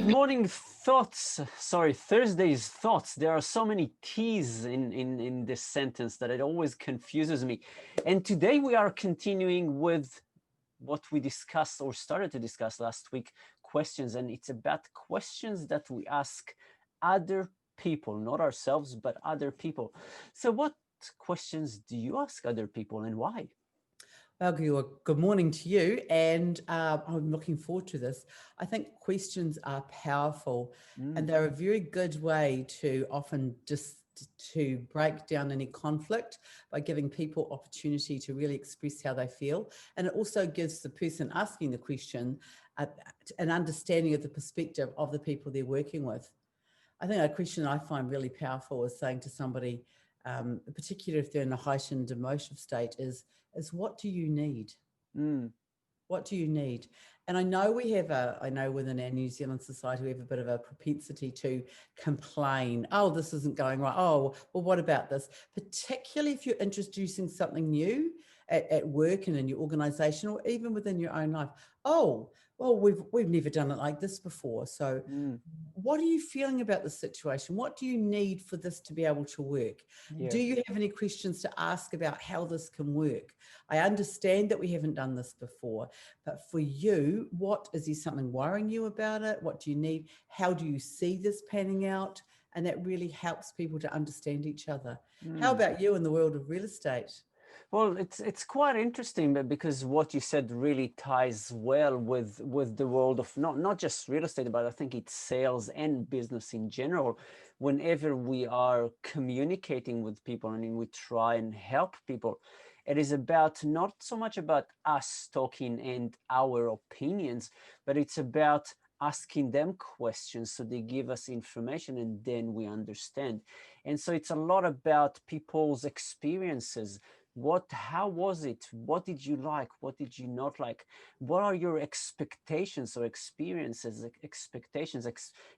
morning thoughts. Sorry, Thursday's thoughts. There are so many T's in this sentence that it always confuses me. And today we are continuing with what we discussed or started to discuss last week, questions. And it's about questions that we ask other people, not ourselves, but other people. So what questions do you ask other people and why? Well, good morning to you, and I'm looking forward to this. I think questions are powerful, and they're a very good way to often just to break down any conflict by giving people opportunity to really express how they feel. And it also gives the person asking the question an understanding of the perspective of the people they're working with. I think a question I find really powerful is saying to somebody, particularly if they're in a heightened emotional state, is what do you need? Mm. What do you need? And I know within our New Zealand society, we have a bit of a propensity to complain. Oh, this isn't going right. Oh, well, what about this? Particularly if you're introducing something new at work and in your organization or even within your own life. Oh, well, we've never done it like this before. So Mm. what are you feeling about the situation? What do you need for this to be able to work? Yeah. Do you have any questions to ask about how this can work? I understand that we haven't done this before, but for you, is there something worrying you about it? What do you need? How do you see this panning out? And that really helps people to understand each other. How Mm. about you in the world of real estate? Well, it's quite interesting, but because what you said really ties well with the world of not just real estate, but I think it's sales and business in general. Whenever we are communicating with people and we try and help people, it is about not so much about us talking and our opinions, but it's about asking them questions so they give us information and then we understand. And so it's a lot about people's experiences. How was it? What did you like? What did you not like? What are your expectations or experiences,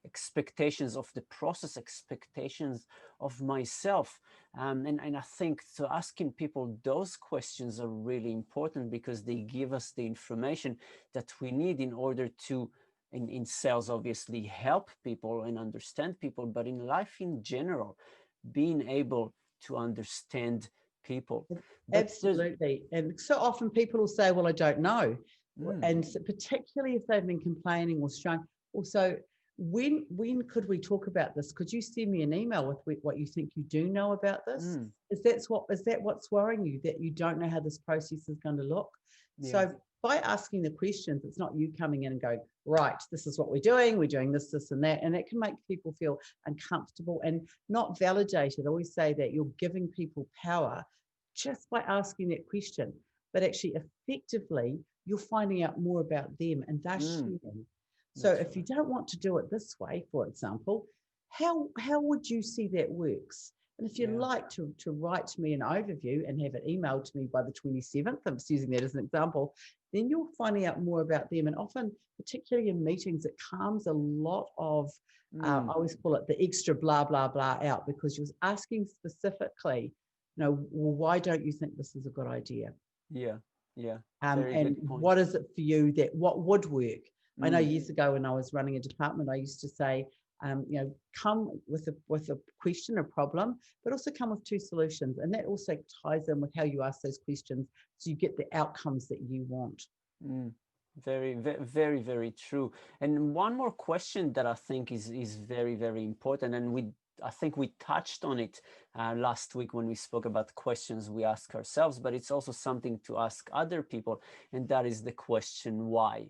expectations of the process, expectations of myself? And I think so asking people those questions are really important because they give us the information that we need in order to in sales obviously help people and understand people, but in life in general, being able to understand people. But there's Absolutely. And so often people will say, well, I don't know. mm, And so particularly if they've been complaining or struggling. Also, when could we talk about this? Could you send me an email with what you think you do know about this? mm, Is that what's worrying you, that you don't know how this process is going to look? yeah, So by asking the questions, it's not you coming in and going, right, this is what we're doing this, this, and that. And that can make people feel uncomfortable and not validated. I always say that you're giving people power just by asking that question, but actually effectively you're finding out more about them and they're mm, sharing. So that's if you right. don't want to do it this way, for example, how would you see that works? And if you'd Yeah. like to write me an overview and have it emailed to me by the 27th, I'm just using that as an example, then you're finding out more about them. And often, particularly in meetings, it calms a lot of, I Mm, always call it the extra blah, blah, blah out, because you're asking specifically, well, why don't you think this is a good idea? yeah. Yeah. Very And good point. what is it for you that what would work? I know Mm, years ago when I was running a department, I used to say, come with a question, a problem, but also come with two solutions, and that also ties in with how you ask those questions, so you get the outcomes that you want. mm. Very, very true. And one more question that I think is very, very important, and I think we touched on it last week when we spoke about questions we ask ourselves, but it's also something to ask other people, and that is the question why.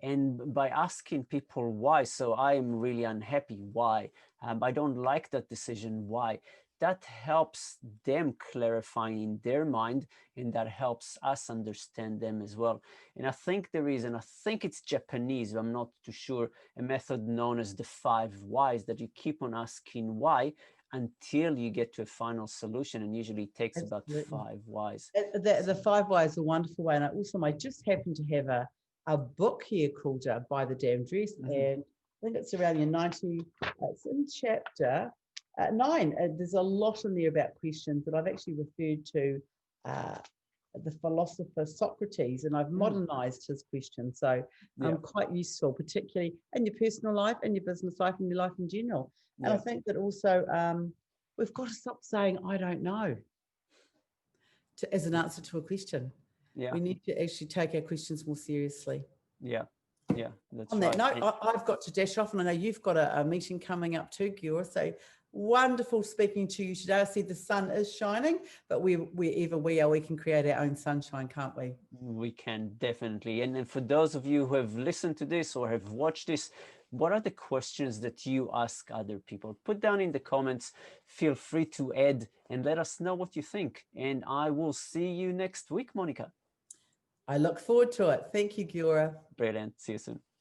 And by asking people why, so I am really unhappy, why? I don't like that decision, why? That helps them clarify in their mind, and that helps us understand them as well. And I think there is, and I think it's Japanese, I'm not too sure, a method known as the 5 whys, that you keep on asking why until you get to a final solution. And usually it takes about Absolutely. 5 whys. The 5 whys is a wonderful way. And I just happen to have a book here called By the Damn Dress. Mhm. And I think it's around your 90, it's in chapter 9. There's a lot in there about questions that I've actually referred to uh, the philosopher Socrates, and I've modernized his question. So quite useful, particularly in your personal life, in your business life, in your life in general. And I think that also we've got to stop saying, I don't know, as an answer to a question. Yeah. We need to actually take our questions more seriously. Yeah. Yeah, that's On right. that note, I've got to dash off, and I know you've got a meeting coming up too, Giora. So wonderful speaking to you today. I see the sun is shining, but wherever we are, we can create our own sunshine, can't we? We can, definitely. And for those of you who have listened to this or have watched this, what are the questions that you ask other people? Put down in the comments. Feel free to add and let us know what you think. And I will see you next week, Monica. I look forward to it. Thank you, Giora. Brilliant. See you soon.